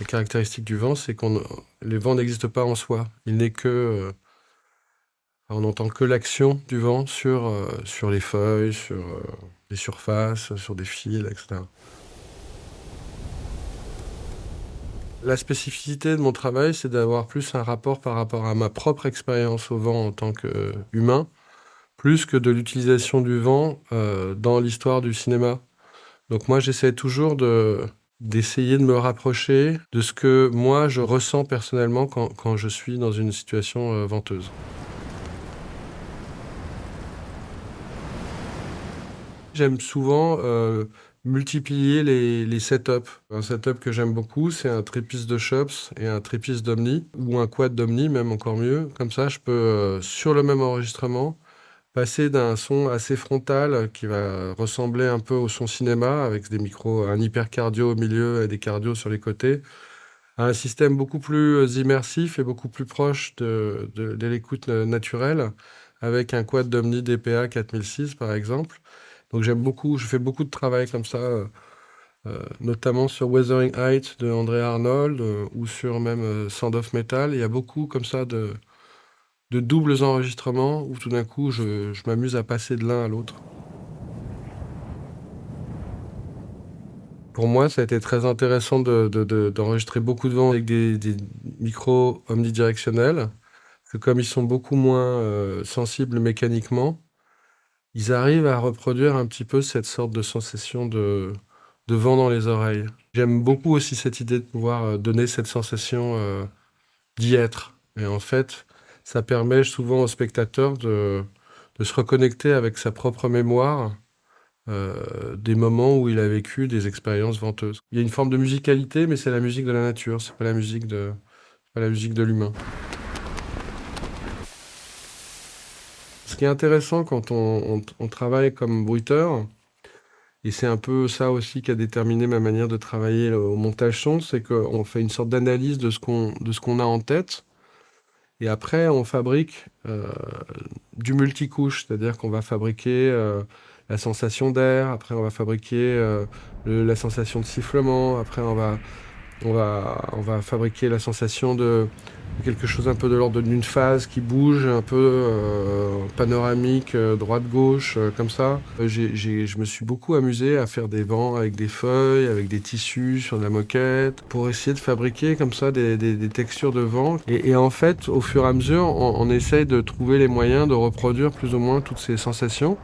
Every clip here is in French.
caractéristique du vent, c'est que les vents n'existent pas en soi. Il n'est que... on n'entend que l'action du vent sur les feuilles, sur les surfaces, sur des fils, etc. La spécificité de mon travail, c'est d'avoir plus un rapport par rapport à ma propre expérience au vent en tant qu'humain, plus que de l'utilisation du vent dans l'histoire du cinéma. Donc moi, j'essaie toujours d'essayer de me rapprocher de ce que moi, je ressens personnellement quand je suis dans une situation venteuse. J'aime souvent multiplier les setups. Un setup que j'aime beaucoup, c'est un trépied de Chops et un trépied d'Omni, ou un quad d'Omni, même encore mieux. Comme ça, je peux, sur le même enregistrement, passer d'un son assez frontal qui va ressembler un peu au son cinéma, avec des micros, un hypercardio au milieu et des cardios sur les côtés, à un système beaucoup plus immersif et beaucoup plus proche de l'écoute naturelle, avec un quad d'Omni DPA 4006 par exemple. Donc j'aime beaucoup, je fais beaucoup de travail comme ça, notamment sur Wuthering Heights de André Arnold ou sur même Sound of Metal. Il y a beaucoup comme ça de doubles enregistrements où tout d'un coup je m'amuse à passer de l'un à l'autre. Pour moi, ça a été très intéressant d'enregistrer beaucoup de vent avec des micros omnidirectionnels. Parce que comme ils sont beaucoup moins sensibles mécaniquement, ils arrivent à reproduire un petit peu cette sorte de sensation de vent dans les oreilles. J'aime beaucoup aussi cette idée de pouvoir donner cette sensation d'y être. Et en fait, ça permet souvent au spectateur de se reconnecter avec sa propre mémoire des moments où il a vécu des expériences venteuses. Il y a une forme de musicalité, mais c'est la musique de la nature, c'est pas la musique c'est pas la musique de l'humain. Ce qui est intéressant quand on travaille comme bruiteur, et c'est un peu ça aussi qui a déterminé ma manière de travailler au montage son, c'est qu'on fait une sorte d'analyse de ce qu'on a en tête, et après on fabrique du multicouche, c'est-à-dire qu'on va fabriquer la sensation d'air, après on va fabriquer la sensation de sifflement, après on va fabriquer la sensation de quelque chose un peu de l'ordre d'une phase qui bouge, un peu panoramique, droite-gauche, comme ça. Je me suis beaucoup amusé à faire des vents avec des feuilles, avec des tissus sur de la moquette, pour essayer de fabriquer comme ça des textures de vent. Et en fait, au fur et à mesure, on essaye de trouver les moyens de reproduire plus ou moins toutes ces sensations.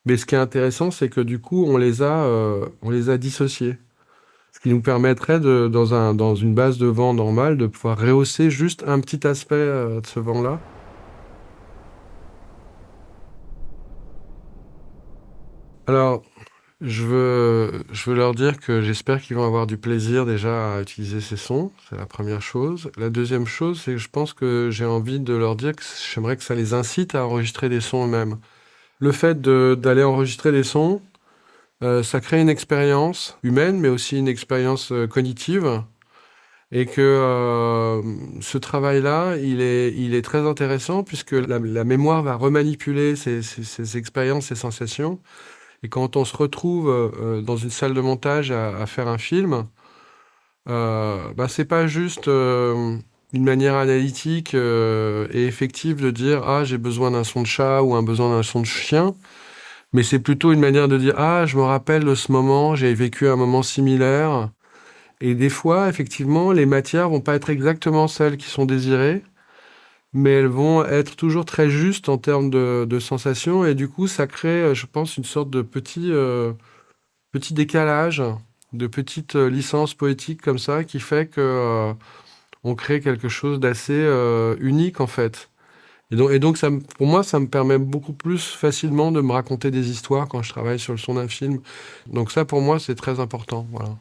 Mais ce qui est intéressant, c'est que du coup, on les a dissociées. Ce qui nous permettrait, dans une base de vent normale, de pouvoir rehausser juste un petit aspect de ce vent-là. Alors, je veux leur dire que j'espère qu'ils vont avoir du plaisir déjà à utiliser ces sons. C'est la première chose. La deuxième chose, c'est que je pense que j'ai envie de leur dire que j'aimerais que ça les incite à enregistrer des sons eux-mêmes. Le fait d'aller enregistrer des sons, ça crée une expérience humaine, mais aussi une expérience cognitive. Et que ce travail-là, il est très intéressant puisque la mémoire va remanipuler ces expériences, ces sensations. Et quand on se retrouve dans une salle de montage à faire un film, bah, c'est pas juste une manière analytique et effective de dire «Ah, j'ai besoin d'un son de chat» ou besoin d'un son de chien. Mais c'est plutôt une manière de dire «Ah, je me rappelle de ce moment, j'ai vécu un moment similaire». Et des fois, effectivement, les matières vont pas être exactement celles qui sont désirées, mais elles vont être toujours très justes en termes de sensations. Et du coup, ça crée, je pense, une sorte de petit décalage, de petite licence poétique comme ça, qui fait que on crée quelque chose d'assez unique, en fait. Et donc pour moi, ça me permet beaucoup plus facilement de me raconter des histoires quand je travaille sur le son d'un film. Donc ça, pour moi, c'est très important. Voilà.